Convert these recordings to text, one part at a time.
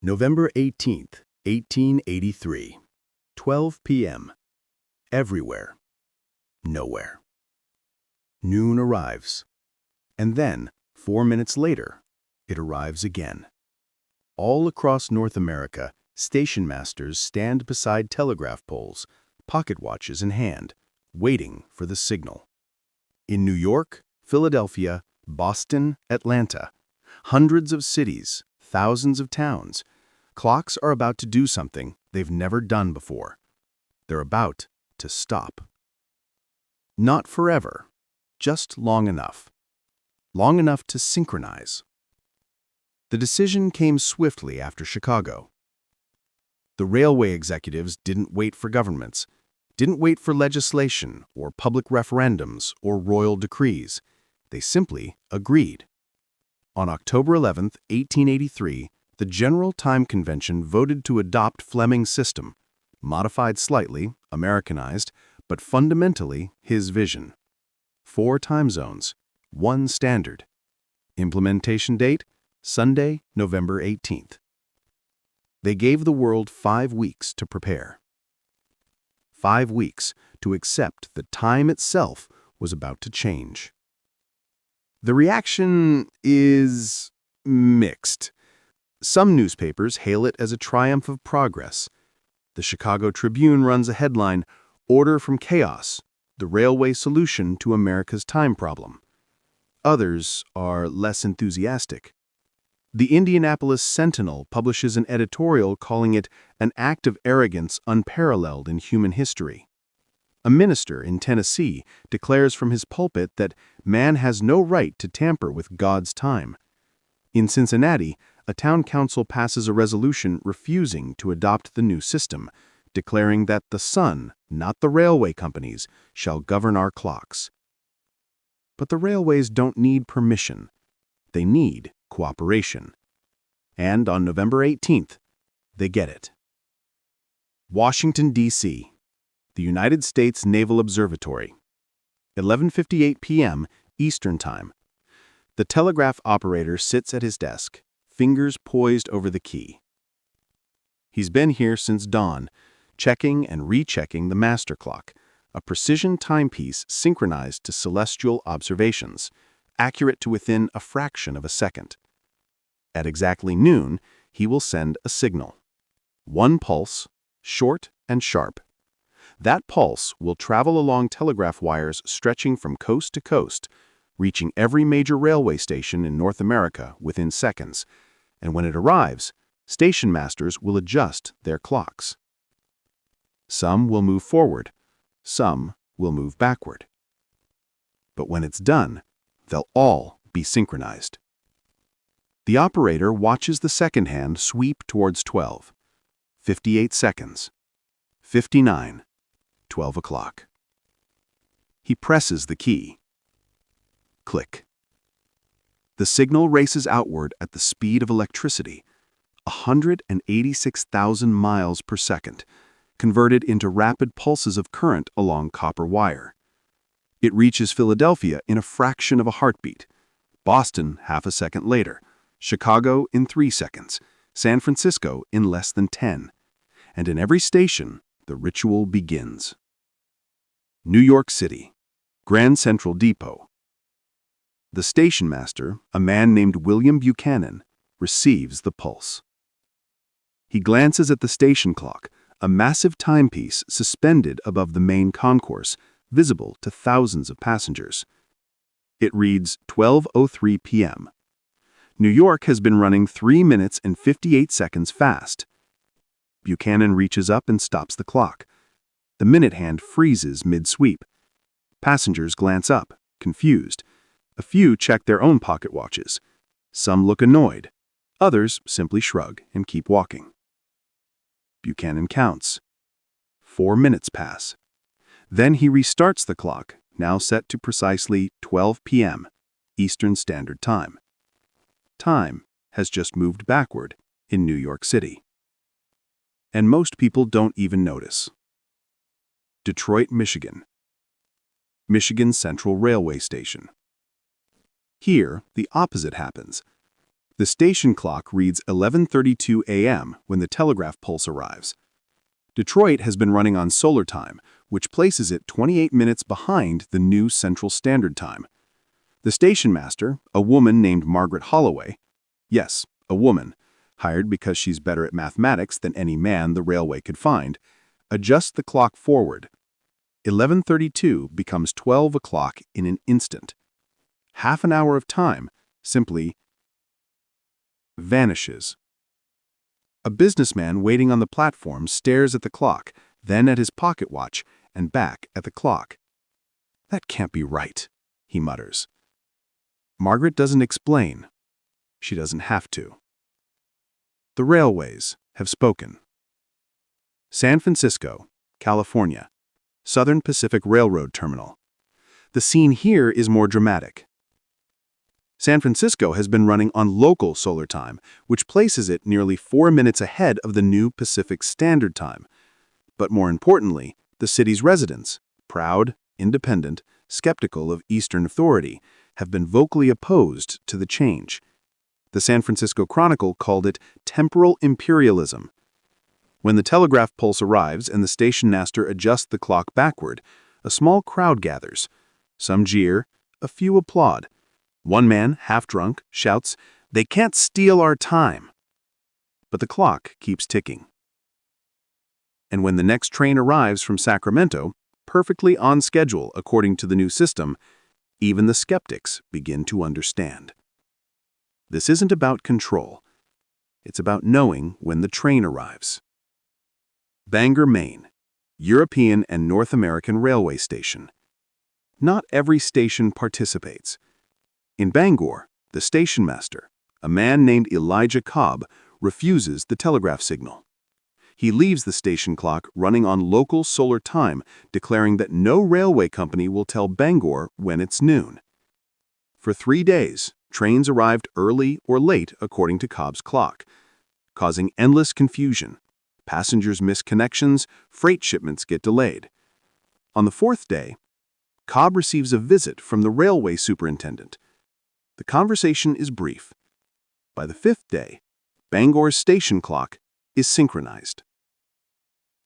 November 18th, 1883. 12 p.m. Everywhere. Nowhere. Noon arrives. And then, 4 minutes later, it arrives again. All across North America, station masters stand beside telegraph poles, pocket watches in hand, waiting for the signal. In New York, Philadelphia, Boston, Atlanta, hundreds of cities, thousands of towns, clocks are about to do something they've never done before. They're about to stop. Not forever, just long enough. Long enough to synchronize. The decision came swiftly after Chicago. The railway executives didn't wait for governments, didn't wait for legislation or public referendums or royal decrees. They simply agreed. On October 11, 1883, the General Time Convention voted to adopt Fleming's system, modified slightly, Americanized, but fundamentally his vision. 4 time zones, 1 standard. Implementation date, Sunday, November 18th. They gave the world 5 weeks to prepare. 5 weeks to accept that time itself was about to change. The reaction is mixed. Some newspapers hail it as a triumph of progress. The Chicago Tribune runs a headline, "Order from Chaos, the Railway Solution to America's Time Problem." Others are less enthusiastic. The Indianapolis Sentinel publishes an editorial calling it an act of arrogance unparalleled in human history. A minister in Tennessee declares from his pulpit that man has no right to tamper with God's time. In Cincinnati, a town council passes a resolution refusing to adopt the new system, declaring that the sun, not the railway companies, shall govern our clocks. But the railways don't need permission. They need cooperation. And on November 18th, they get it. Washington, D.C., the United States Naval Observatory. 11:58 p.m. Eastern Time. The telegraph operator sits at his desk, fingers poised over the key. He's been here since dawn, checking and rechecking the master clock, a precision timepiece synchronized to celestial observations, accurate to within a fraction of a second. At exactly noon, he will send a signal. 1 pulse, short and sharp. That pulse will travel along telegraph wires stretching from coast to coast, reaching every major railway station in North America within seconds, and when it arrives, station masters will adjust their clocks. Some will move forward, some will move backward. But when it's done, they'll all be synchronized. The operator watches the second hand sweep towards 12. 58 seconds. 59. 12 o'clock. He presses the key. Click. The signal races outward at the speed of electricity, 186,000 miles per second, converted into rapid pulses of current along copper wire. It reaches Philadelphia in a fraction of a heartbeat, Boston half a second later, Chicago in 3 seconds, San Francisco in less than 10. And in every station, the ritual begins. New York City, Grand Central Depot. The station master, a man named William Buchanan, receives the pulse. He glances at the station clock, a massive timepiece suspended above the main concourse, visible to thousands of passengers. It reads 12:03 p.m. New York has been running 3 minutes and 58 seconds fast. Buchanan reaches up and stops the clock. The minute hand freezes mid-sweep. Passengers glance up, confused. A few check their own pocket watches. Some look annoyed. Others simply shrug and keep walking. Buchanan counts. 4 minutes pass. Then he restarts the clock, now set to precisely 12 p.m. Eastern Standard Time. Time has just moved backward in New York City. And most people don't even notice. Detroit, Michigan. Michigan Central Railway Station. Here, the opposite happens. The station clock reads 11:32 a.m. when the telegraph pulse arrives. Detroit has been running on solar time, which places it 28 minutes behind the new Central Standard Time. The station master, a woman named Margaret Holloway, yes, a woman, hired because she's better at mathematics than any man the railway could find, adjusts the clock forward. 11:32 becomes 12 o'clock in an instant. Half an hour of time simply vanishes. A businessman waiting on the platform stares at the clock, then at his pocket watch, and back at the clock. "That can't be right," he mutters. Margaret doesn't explain. She doesn't have to. The railways have spoken. San Francisco, California, Southern Pacific Railroad Terminal. The scene here is more dramatic. San Francisco has been running on local solar time, which places it nearly 4 minutes ahead of the new Pacific Standard Time. But more importantly, the city's residents, proud, independent, skeptical of Eastern authority, have been vocally opposed to the change. The San Francisco Chronicle called it temporal imperialism. When the telegraph pulse arrives and the station master adjusts the clock backward, a small crowd gathers. Some jeer, a few applaud. One man, half drunk, shouts, "They can't steal our time." But the clock keeps ticking. And when the next train arrives from Sacramento, perfectly on schedule according to the new system, even the skeptics begin to understand. This isn't about control. It's about knowing when the train arrives. Bangor, Maine, European and North American railway station. Not every station participates. In Bangor, the station master, a man named Elijah Cobb, refuses the telegraph signal. He leaves the station clock running on local solar time, declaring that no railway company will tell Bangor when it's noon. For 3 days, trains arrived early or late according to Cobb's clock, causing endless confusion. Passengers miss connections, freight shipments get delayed. On the 4th day, Cobb receives a visit from the railway superintendent. The conversation is brief. By the 5th day, Bangor's station clock is synchronized.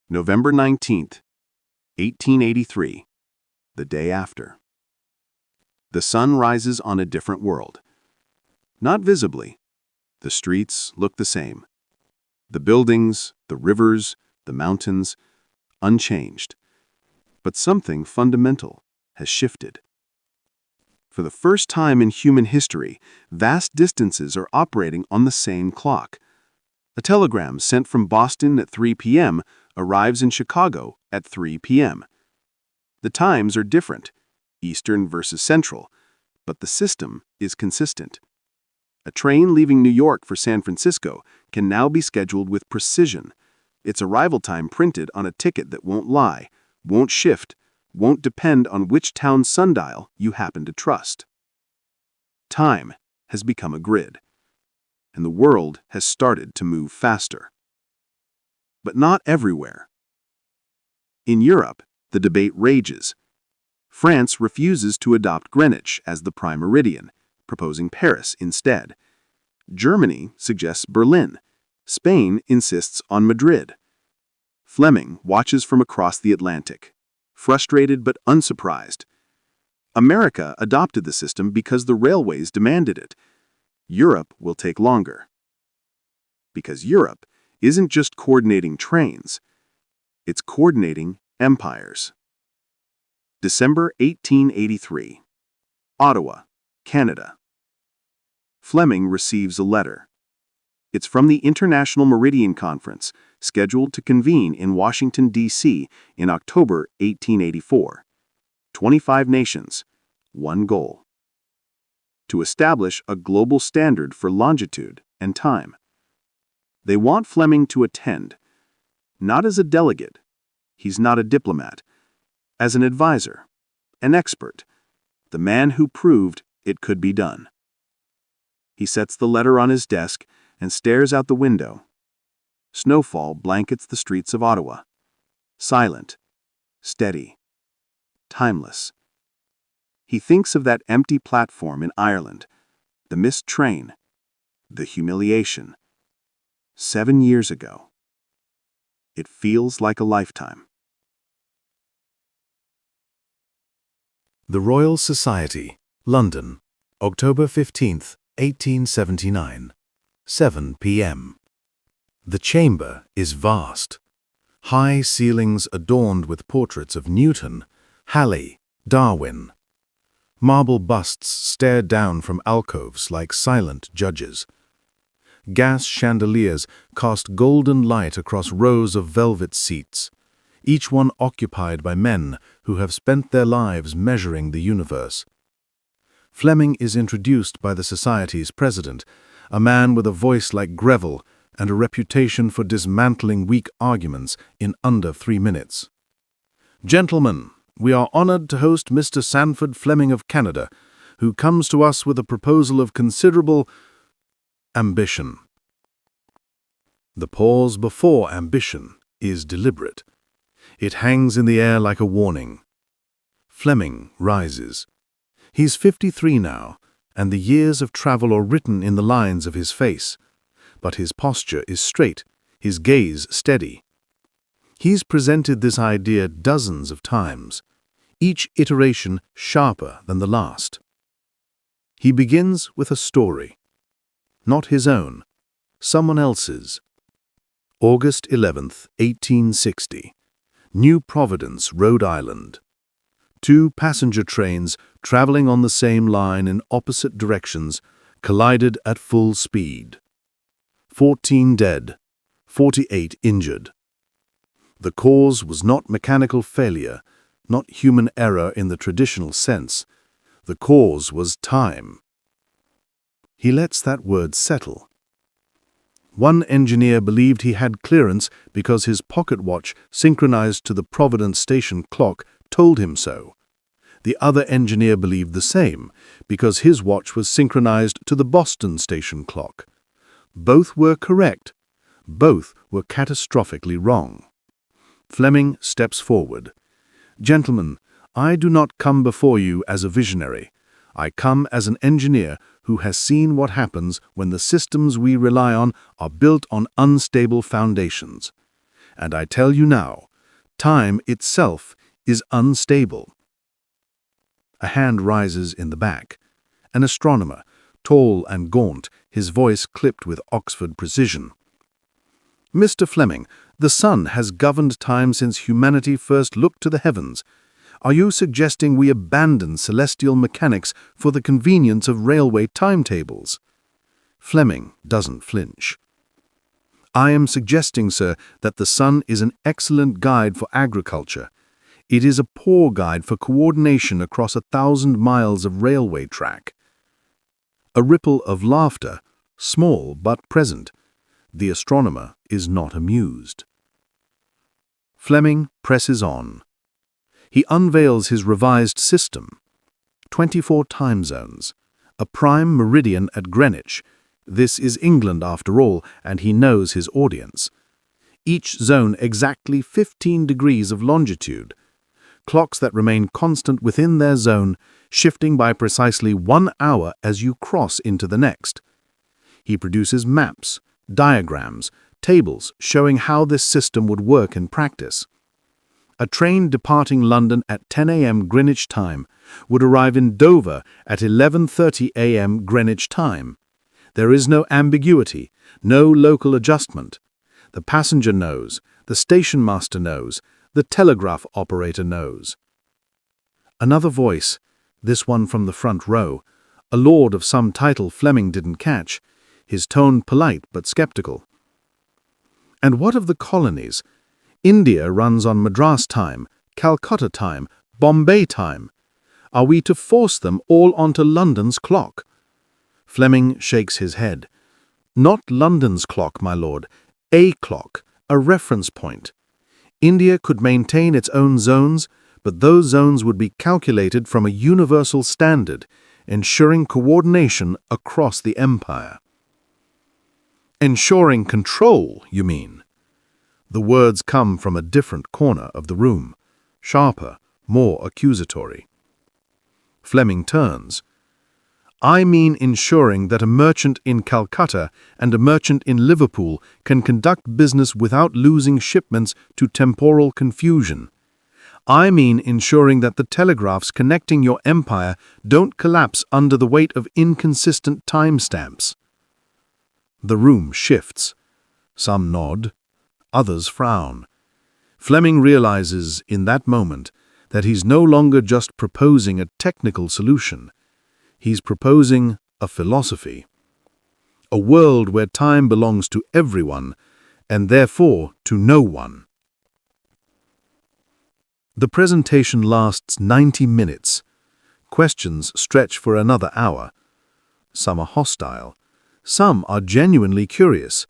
November 19th, 1883, the day after. The sun rises on a different world. Not visibly. The streets look the same. The buildings, the rivers, the mountains, unchanged. But something fundamental has shifted. For the first time in human history, vast distances are operating on the same clock. A telegram sent from Boston at 3 p.m. arrives in Chicago at 3 p.m. The times are different, Eastern versus Central, but the system is consistent. A train leaving New York for San Francisco can now be scheduled with precision, its arrival time printed on a ticket that won't lie, won't shift, won't depend on which town sundial you happen to trust. Time has become a grid, and the world has started to move faster. But not everywhere. In Europe, the debate rages. France refuses to adopt Greenwich as the prime meridian, proposing Paris instead. Germany suggests Berlin. Spain insists on Madrid. Fleming watches from across the Atlantic, frustrated but unsurprised. America adopted the system because the railways demanded it. Europe will take longer. Because Europe isn't just coordinating trains, it's coordinating empires. December 1883. Ottawa, Canada. Fleming receives a letter. It's from the International Meridian Conference, scheduled to convene in Washington, D.C. in October 1884. 25 nations, one goal: to establish a global standard for longitude and time. They want Fleming to attend, not as a delegate, he's not a diplomat, as an advisor, an expert, the man who proved it could be done. He sets the letter on his desk and stares out the window. Snowfall blankets the streets of Ottawa. Silent, steady, timeless. He thinks of that empty platform in Ireland, the missed train, The humiliation. 7 years ago. It feels like a lifetime. The Royal Society, London, October 15th, 1879, 7 p.m. The chamber is vast. High ceilings adorned with portraits of Newton, Halley, Darwin. Marble busts stare down from alcoves like silent judges. Gas chandeliers cast golden light across rows of velvet seats, each one occupied by men who have spent their lives measuring the universe. Fleming is introduced by the Society's president, a man with a voice like Greville and a reputation for dismantling weak arguments in under 3 minutes. "Gentlemen, we are honored to host Mr. Sandford Fleming of Canada, who comes to us with a proposal of considerable ambition." The pause before ambition is deliberate. It hangs in the air like a warning. Fleming rises. He's 53 now, and the years of travel are written in the lines of his face. But his posture is straight, his gaze steady. He's presented this idea dozens of times, each iteration sharper than the last. He begins with a story. Not his own, someone else's. August 11th, 1860. New Providence, Rhode Island. 2 passenger trains traveling on the same line in opposite directions collided at full speed. 14 dead, 48 injured. The cause was not mechanical failure, not human error in the traditional sense. The cause was time. He lets that word settle. One engineer believed he had clearance because his pocket watch, synchronized to the Providence station clock, told him so. The other engineer believed the same because his watch was synchronized to the Boston station clock. Both were correct. Both were catastrophically wrong. Fleming steps forward. "Gentlemen, I do not come before you as a visionary. I come as an engineer who has seen what happens when the systems we rely on are built on unstable foundations. And I tell you now, time itself is unstable." A hand rises in the back. An astronomer, tall and gaunt, his voice clipped with Oxford precision. "Mr. Fleming, the sun has governed time since humanity first looked to the heavens. Are you suggesting we abandon celestial mechanics for the convenience of railway timetables?" Fleming doesn't flinch. "I am suggesting, sir, that the sun is an excellent guide for agriculture. It is a poor guide for coordination across 1,000 miles of railway track." A ripple of laughter, small but present. The astronomer is not amused. Fleming presses on. He unveils his revised system. 24 time zones. A prime meridian at Greenwich. This is England after all, and he knows his audience. Each zone exactly 15 degrees of longitude. Clocks that remain constant within their zone, shifting by precisely 1 hour as you cross into the next. He produces maps, diagrams, tables showing how this system would work in practice. A train departing London at 10 a.m. Greenwich time would arrive in Dover at 11:30 a.m. Greenwich time. There is no ambiguity, no local adjustment. The passenger knows, the station master knows, the telegraph operator knows. Another voice, this one from the front row, a lord of some title Fleming didn't catch, his tone polite but skeptical. "And what of the colonies? India runs on Madras time, Calcutta time, Bombay time. Are we to force them all onto London's clock?" Fleming shakes his head. "Not London's clock, my lord. A clock, a reference point. India could maintain its own zones, but those zones would be calculated from a universal standard, ensuring coordination across the empire." "Ensuring control, you mean?" The words come from a different corner of the room, sharper, more accusatory. Fleming turns. I mean ensuring that a merchant in Calcutta and a merchant in Liverpool can conduct business without losing shipments to temporal confusion. I mean ensuring that the telegraphs connecting your empire don't collapse under the weight of inconsistent timestamps. The room shifts. Some nod, others frown. Fleming realizes in that moment that he's no longer just proposing a technical solution. He's proposing a philosophy. A world where time belongs to everyone, and therefore to no one. The presentation lasts 90 minutes. Questions stretch for another hour. Some are hostile. Some are genuinely curious.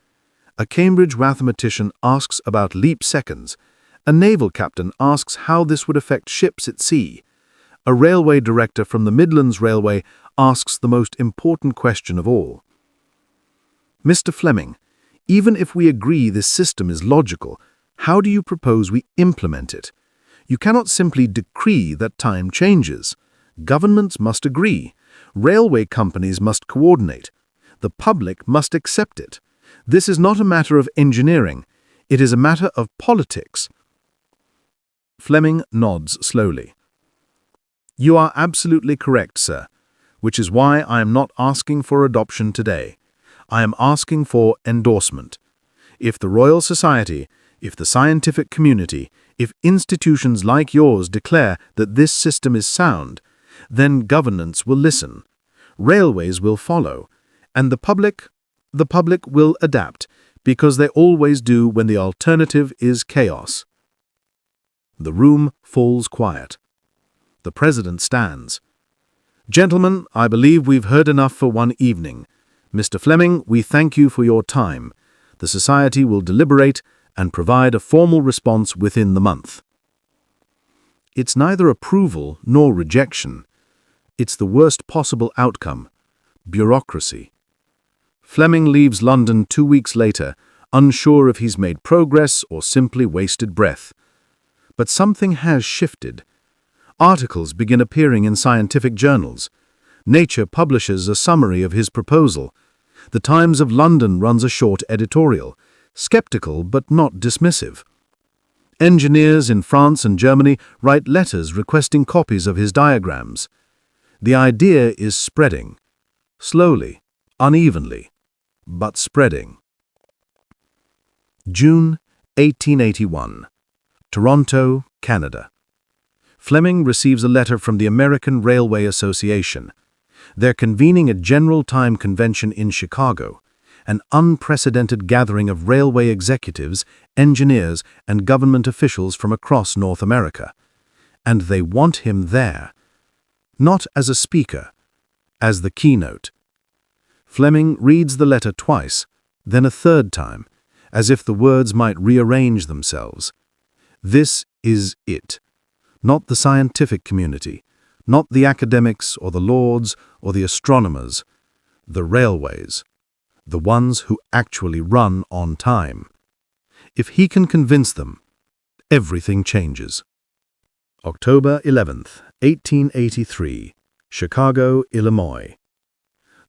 A Cambridge mathematician asks about leap seconds. A naval captain asks how this would affect ships at sea. A railway director from the Midlands Railway asks the most important question of all. Mr. Fleming, even if we agree this system is logical, how do you propose we implement it? You cannot simply decree that time changes. Governments must agree. Railway companies must coordinate. The public must accept it. This is not a matter of engineering. It is a matter of politics. Fleming nods slowly. You are absolutely correct, sir, which is why I am not asking for adoption today. I am asking for endorsement. If the Royal Society, if the scientific community, if institutions like yours declare that this system is sound, then governments will listen, railways will follow, and the public will adapt, because they always do when the alternative is chaos. The room falls quiet. The President stands. Gentlemen, I believe we've heard enough for one evening. Mr. Fleming, we thank you for your time. The Society will deliberate and provide a formal response within the month. It's neither approval nor rejection. It's the worst possible outcome: bureaucracy. Fleming leaves London 2 weeks later, unsure if he's made progress or simply wasted breath. But something has shifted. Articles begin appearing in scientific journals. Nature publishes a summary of his proposal. The Times of London runs a short editorial, skeptical but not dismissive. Engineers in France and Germany write letters requesting copies of his diagrams. The idea is spreading. Slowly, unevenly, but spreading. June 1881. Toronto, Canada. Fleming receives a letter from the American Railway Association. They're convening a General Time Convention in Chicago, an unprecedented gathering of railway executives, engineers, and government officials from across North America. And they want him there. Not as a speaker, as the keynote. Fleming reads the letter twice, then a third time, as if the words might rearrange themselves. This is it. Not the scientific community, not the academics or the lords or the astronomers, the railways, the ones who actually run on time. If he can convince them, everything changes. October 11th, 1883, Chicago, Illinois.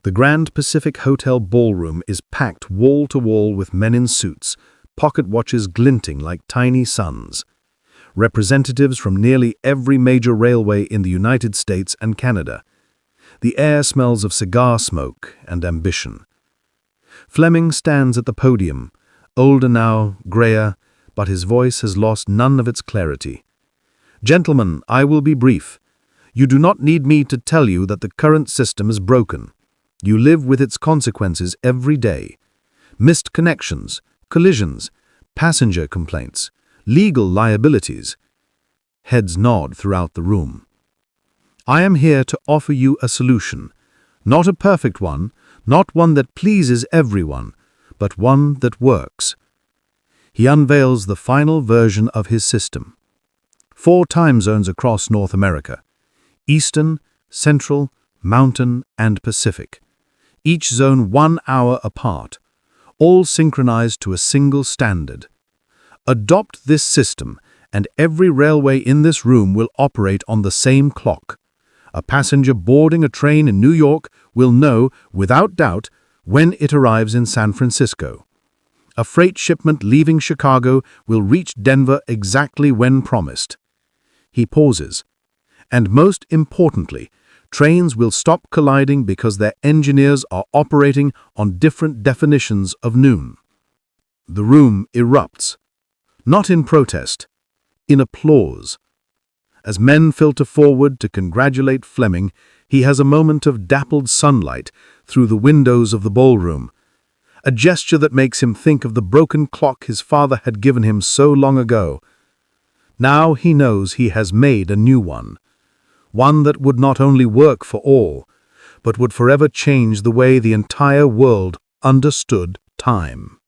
The Grand Pacific Hotel ballroom is packed wall to wall with men in suits, pocket watches glinting like tiny suns. Representatives from nearly every major railway in the United States and Canada. The air smells of cigar smoke and ambition. Fleming stands at the podium, older now, grayer, but his voice has lost none of its clarity. Gentlemen, I will be brief. You do not need me to tell you that the current system is broken. You live with its consequences every day. Missed connections, collisions, passenger complaints, legal liabilities. Heads nod throughout the room. I am here to offer you a solution, not a perfect one, not one that pleases everyone, but one that works. He unveils the final version of his system. 4 time zones across North America: Eastern, Central, Mountain, and Pacific. Each zone 1 hour apart, all synchronized to a single standard. Adopt this system, and every railway in this room will operate on the same clock. A passenger boarding a train in New York will know, without doubt, when it arrives in San Francisco. A freight shipment leaving Chicago will reach Denver exactly when promised. He pauses. And most importantly, trains will stop colliding because their engineers are operating on different definitions of noon. The room erupts, not in protest, in applause. As men filter forward to congratulate Fleming, he has a moment of dappled sunlight through the windows of the ballroom, a gesture that makes him think of the broken clock his father had given him so long ago. Now he knows he has made a new one that would not only work for all, but would forever change the way the entire world understood time.